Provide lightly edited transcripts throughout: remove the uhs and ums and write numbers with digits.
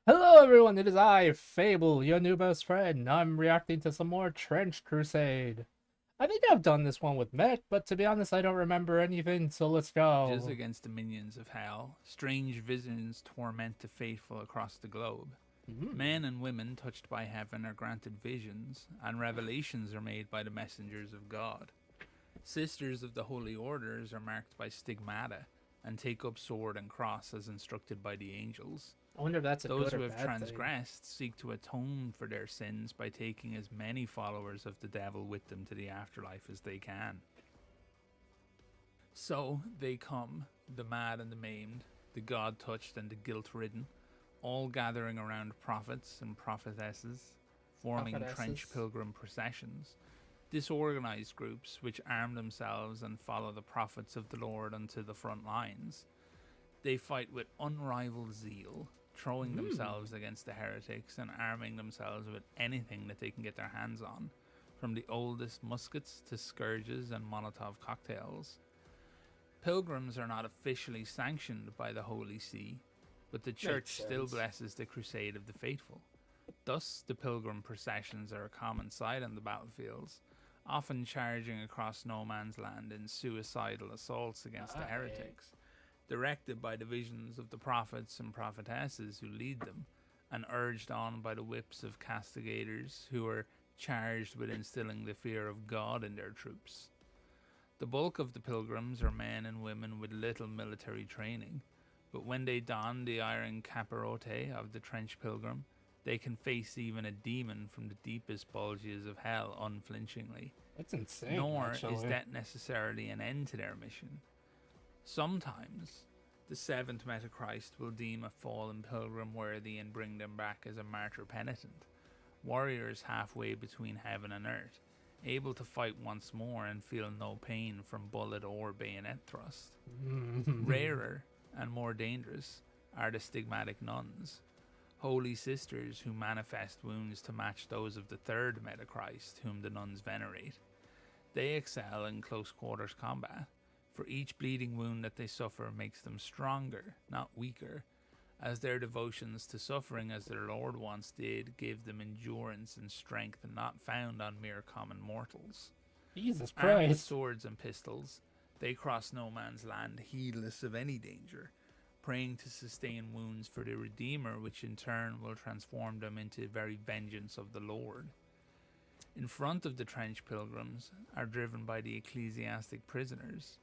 Hello everyone, it is I, Fable, your new best friend. I'm reacting to some more Trench Crusade. I think I've done this one with Mech, but to be honest, I don't remember anything, so let's Just go. against the minions of hell, strange visions torment the faithful across the globe. Hmm. Men and women touched by heaven are granted visions, and revelations are made by the messengers of God. Sisters of the holy orders are marked by stigmata and take up sword and cross as instructed by the angels. I wonder if that's a Those good or who have bad thing. transgressed seek to atone for their sins by taking as many followers of the devil with them to the afterlife as they can. So they come, the mad and the maimed, the God touched and the guilt ridden, all gathering around prophets and prophetesses, forming trench Prophetesses. pilgrim processions, disorganized groups which arm themselves and follow the prophets of the Lord unto the front lines. They fight with unrivaled zeal, throwing Hmm. themselves against the heretics and arming themselves with anything that they can get their hands on, from the oldest muskets to scourges and Molotov cocktails. Pilgrims are not officially sanctioned by the Holy See, but the Makes Church still sense. blesses the crusade of the faithful. Thus, the pilgrim processions are a common sight on the battlefields, often charging across no man's land in suicidal assaults against the Aye. heretics, directed by the visions of the prophets and prophetesses who lead them, and urged on by the whips of castigators who are charged with instilling the fear of God in their troops. The bulk of the pilgrims are men and women with little military training, but when they don the iron capirote of the trench pilgrim, they can face even a demon from the deepest bulges of hell unflinchingly. That's insane, Nor is actually. that necessarily an end to their mission. Sometimes, the seventh Metachrist will deem a fallen pilgrim worthy and bring them back as a martyr penitent, warriors halfway between heaven and earth, able to fight once more and feel no pain from bullet or bayonet thrust. Hmm. Rarer and more dangerous are the stigmatic nuns, holy sisters who manifest wounds to match those of the third Metachrist whom the nuns venerate. They excel in close quarters combat, for each bleeding wound that they suffer makes them stronger, not weaker, as their devotions to suffering as their Lord once did give them endurance and strength not found on mere common mortals. Jesus Armed with Christ. swords and pistols, they cross no man's land heedless of any danger, praying to sustain wounds for the Redeemer, which in turn will transform them into the very vengeance of the Lord. In front of the trench pilgrims are driven by the ecclesiastic prisoners,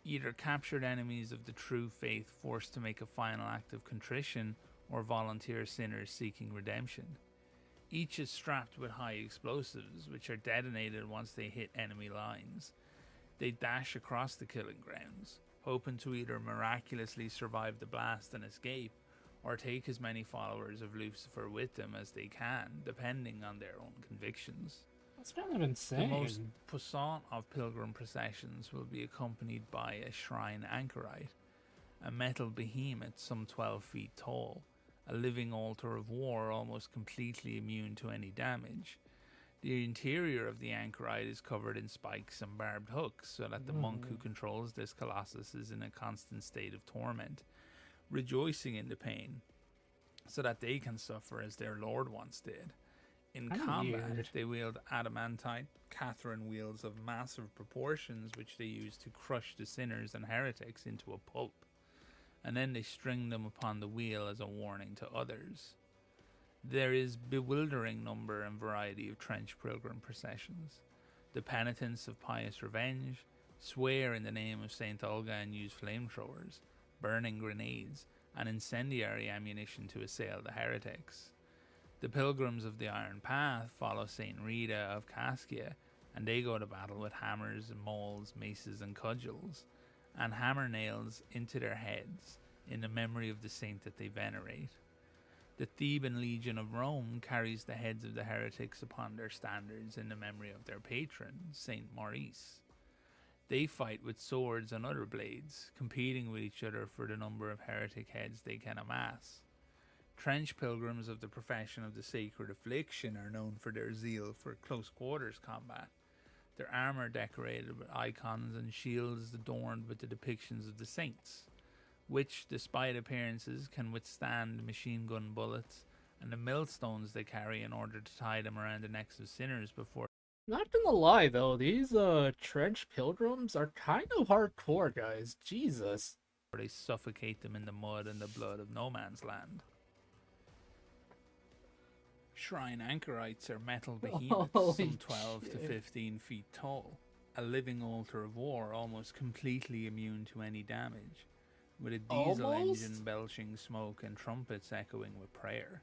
either captured enemies of the true faith forced to make a final act of contrition or volunteer sinners seeking redemption. Each is strapped with high explosives, which are detonated once they hit enemy lines. They dash across the killing grounds, hoping to either miraculously survive the blast and escape, or take as many followers of Lucifer with them as they can, depending on their own convictions. That's kind of The most insane. puissant of pilgrim processions will be accompanied by a shrine anchorite, a metal behemoth some 12 feet tall, a living altar of war almost completely immune to any damage. The interior of the anchorite is covered in spikes and barbed hooks, so that the monk who Hmm. controls this colossus is in a constant state of torment, rejoicing in the pain, so that they can suffer as their lord once did. In Kind of combat, weird. they wield adamantine Catherine wheels of massive proportions, which they use to crush the sinners and heretics into a pulp, and then they string them upon the wheel as a warning to others. There is bewildering number and variety of trench pilgrim processions. The penitents of pious revenge swear in the name of Saint Olga and use flamethrowers, burning grenades, and incendiary ammunition to assail the heretics. The pilgrims of the Iron Path follow Saint Rita of Cascia, and they go to battle with hammers, mauls, maces, and cudgels, and hammer nails into their heads in the memory of the saint that they venerate. The Theban Legion of Rome carries the heads of the heretics upon their standards in the memory of their patron, Saint Maurice. They fight with swords and other blades, competing with each other for the number of heretic heads they can amass. Trench pilgrims of the profession of the Sacred Affliction are known for their zeal for close quarters combat, their armour decorated with icons and shields adorned with the depictions of the saints. which, despite appearances, can withstand machine gun bullets and the millstones they carry in order to tie them around the necks of sinners before Not gonna lie though, these Trench Pilgrims are kind of hardcore, guys. Jesus. they suffocate them in the mud and the blood of no man's land. Shrine anchorites are metal behemoths, Holy some 12 to shit. 15 feet tall, a living altar of war almost completely immune to any damage, with a diesel Almost? engine belching smoke and trumpets echoing with prayer.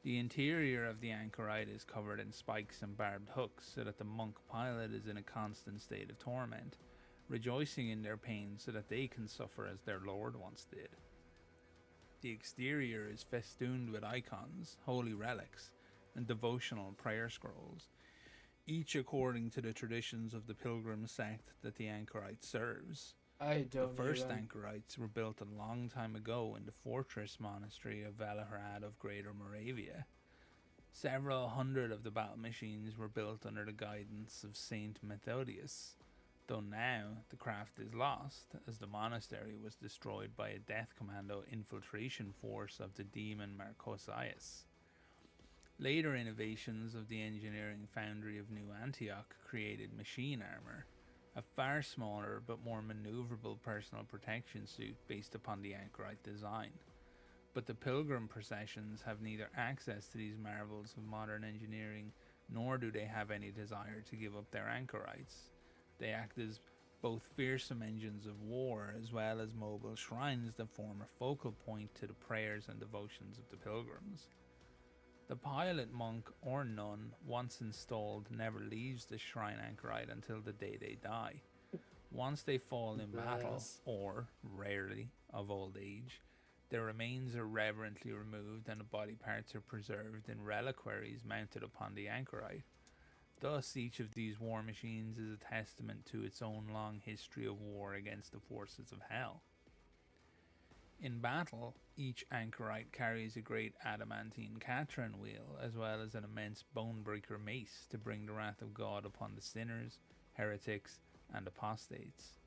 The interior of the anchorite is covered in spikes and barbed hooks so that the monk pilot is in a constant state of torment, rejoicing in their pain so that they can suffer as their lord once did. The exterior is festooned with icons, holy relics, and devotional prayer scrolls, each according to the traditions of the pilgrim sect that the anchorite serves. I The don't first even. anchorites were built a long time ago in the fortress monastery of Velahrad of Greater Moravia. Several hundred of the battle machines were built under the guidance of Saint Methodius, though now the craft is lost as the monastery was destroyed by a death commando infiltration force of the demon Marcosius. Later innovations of the engineering foundry of New Antioch created machine armor, a far smaller but more maneuverable personal protection suit based upon the anchorite design. But the pilgrim processions have neither access to these marvels of modern engineering, nor do they have any desire to give up their anchorites. They act as both fearsome engines of war as well as mobile shrines that form a focal point to the prayers and devotions of the pilgrims. The pilot, monk, or nun, once installed, never leaves the shrine anchorite until the day they die. Once they fall in battle, Yes. or, rarely, of old age, their remains are reverently removed and the body parts are preserved in reliquaries mounted upon the anchorite. Thus, each of these war machines is a testament to its own long history of war against the forces of hell. In battle, each anchorite carries a great adamantine Catron wheel, as well as an immense bonebreaker mace to bring the wrath of God upon the sinners, heretics, and apostates.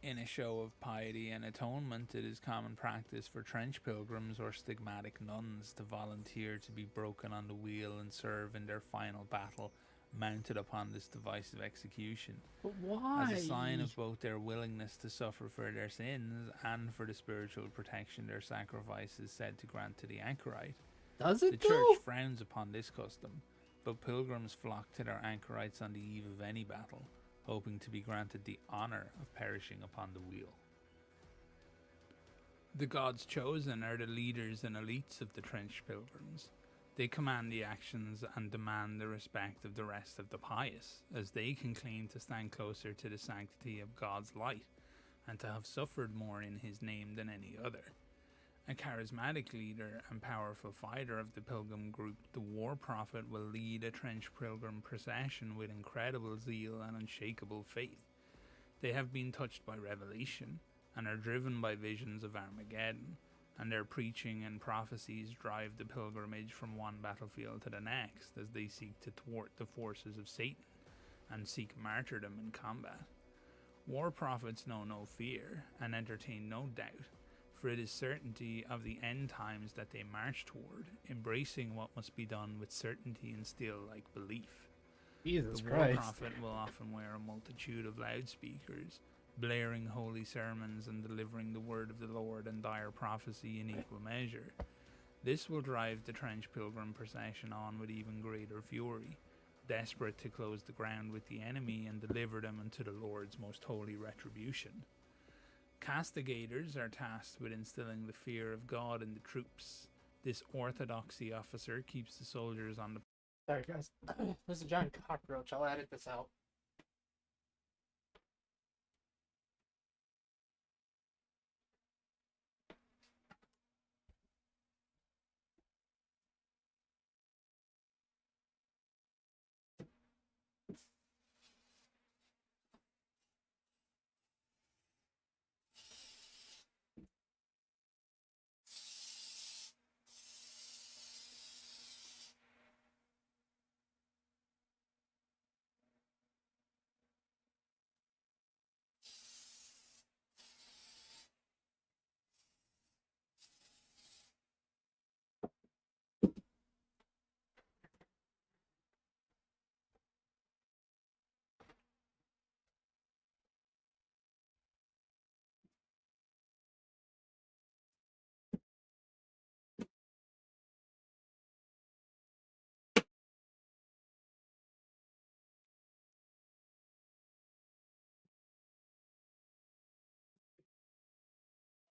In a show of piety and atonement, it is common practice for trench pilgrims or stigmatic nuns to volunteer to be broken on the wheel and serve in their final battle, mounted upon this device of execution, But why? as a sign of both their willingness to suffer for their sins and for the spiritual protection their sacrifice is said to grant to the anchorite. Does The it church though? frowns upon this custom, but pilgrims flock to their anchorites on the eve of any battle, hoping to be granted the honour of perishing upon the wheel. The gods chosen are the leaders and elites of the trench pilgrims. They command the actions and demand the respect of the rest of the pious, as they can claim to stand closer to the sanctity of God's light and to have suffered more in his name than any other. A charismatic leader and powerful fighter of the pilgrim group, the war prophet will lead a trench pilgrim procession with incredible zeal and unshakable faith. They have been touched by revelation and are driven by visions of Armageddon, and their preaching and prophecies drive the pilgrimage from one battlefield to the next as they seek to thwart the forces of Satan and seek martyrdom in combat. War prophets know no fear and entertain no doubt, for it is certainty of the end times that they march toward, embracing what must be done with certainty and still-like belief. Jesus The war Christ. prophet will often wear a multitude of loudspeakers, blaring holy sermons and delivering the word of the Lord and dire prophecy in equal measure. This will drive the trench pilgrim procession on with even greater fury, desperate to close the ground with the enemy and deliver them unto the Lord's most holy retribution. Castigators are tasked with instilling the fear of God in the troops. This orthodoxy officer keeps the soldiers on the Sorry guys. There's a giant cockroach. I'll edit this out.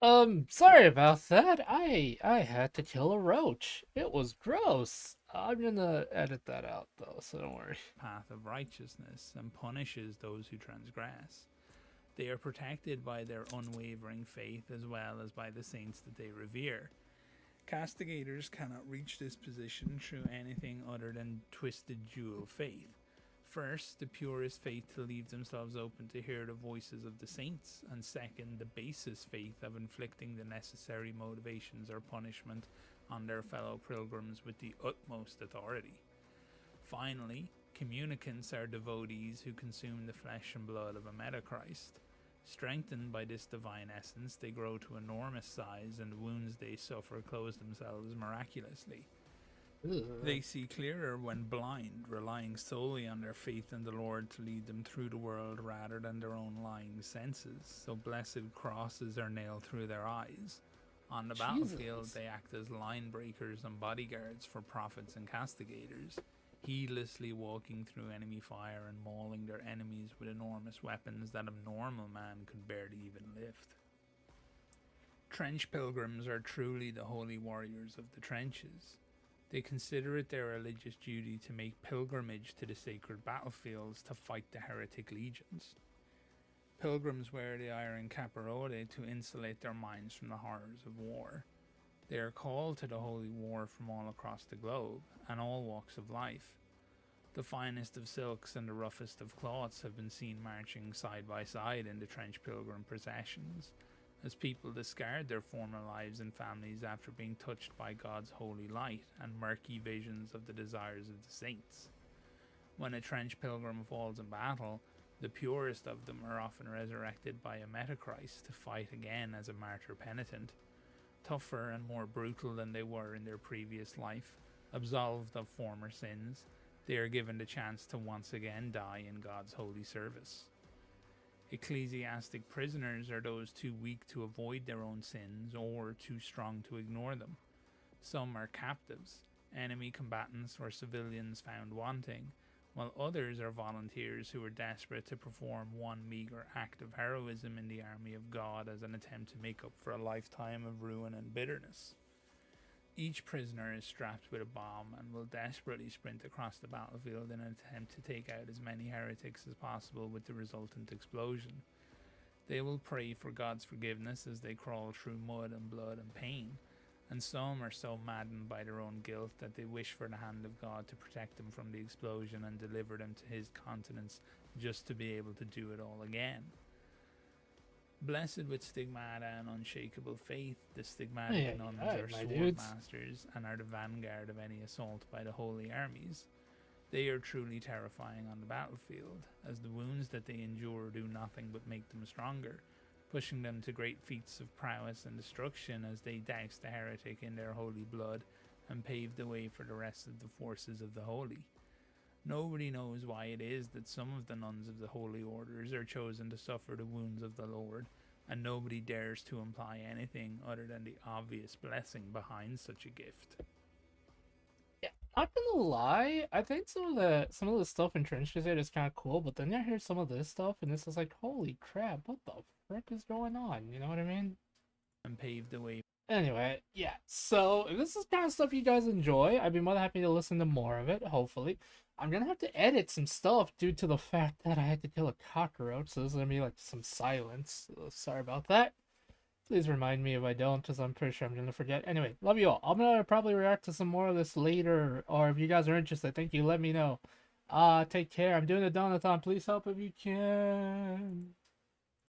Sorry about that. I had to kill a roach. It was gross. I'm gonna edit that out though, so don't worry. Path of righteousness and punishes those who transgress. They are protected by their unwavering faith as well as by the saints that they revere. Castigators cannot reach this position through anything other than twisted dual faith. First, the purest faith to leave themselves open to hear the voices of the saints, and second, the basest faith of inflicting the necessary motivations or punishment on their fellow pilgrims with the utmost authority. Finally, communicants are devotees who consume the flesh and blood of a metachrist. Strengthened by this divine essence, they grow to enormous size, and the wounds they suffer close themselves miraculously. They see clearer when blind, relying solely on their faith in the Lord to lead them through the world rather than their own lying senses, so blessed crosses are nailed through their eyes. On the battlefield, Jesus. they act as line breakers and bodyguards for prophets and castigators, heedlessly walking through enemy fire and mauling their enemies with enormous weapons that a normal man could barely even lift. Trench pilgrims are truly the holy warriors of the trenches. They consider it their religious duty to make pilgrimage to the sacred battlefields to fight the heretic legions. Pilgrims wear the iron caparode to insulate their minds from the horrors of war. They are called to the holy war from all across the globe, and all walks of life. The finest of silks and the roughest of cloths have been seen marching side by side in the trench pilgrim processions, as people discard their former lives and families after being touched by God's holy light and murky visions of the desires of the saints. When a trench pilgrim falls in battle, the purest of them are often resurrected by a metachrist to fight again as a martyr penitent. Tougher and more brutal than they were in their previous life, absolved of former sins, they are given the chance to once again die in God's holy service. Ecclesiastic prisoners are those too weak to avoid their own sins or too strong to ignore them. Some are captives, enemy combatants or civilians found wanting, while others are volunteers who are desperate to perform one meagre act of heroism in the army of God as an attempt to make up for a lifetime of ruin and bitterness. Each prisoner is strapped with a bomb and will desperately sprint across the battlefield in an attempt to take out as many heretics as possible with the resultant explosion. They will pray for God's forgiveness as they crawl through mud and blood and pain, and some are so maddened by their own guilt that they wish for the hand of God to protect them from the explosion and deliver them to His countenance just to be able to do it all again. Blessed with stigmata and unshakable faith, the stigmatic nuns are sword masters and are the vanguard of any assault by the holy armies. They are truly terrifying on the battlefield, as the wounds that they endure do nothing but make them stronger, pushing them to great feats of prowess and destruction as they douse the heretic in their holy blood and pave the way for the rest of the forces of the holy. Nobody knows why it is that some of the nuns of the holy orders are chosen to suffer the wounds of the Lord, and nobody dares to imply anything other than the obvious blessing behind such a gift. Yeah, not gonna lie, I think some of the stuff in Trench Crusade is kind of cool, but then I hear some of this stuff, and it's just like, holy crap, what the frick is going on? You know what I mean? And pave the way. Anyway, yeah, so if this is kind of stuff you guys enjoy, I'd be more than happy to listen to more of it, hopefully. I'm gonna have to edit some stuff due to the fact that I had to kill a cockroach, so there's gonna be like some silence. So sorry about that. Please remind me if I don't, because I'm pretty sure I'm gonna forget. Anyway, love you all. I'm gonna probably react to some more of this later, or if you guys are interested, thank you, let me know. Take care. I'm doing a donathon. Please help if you can.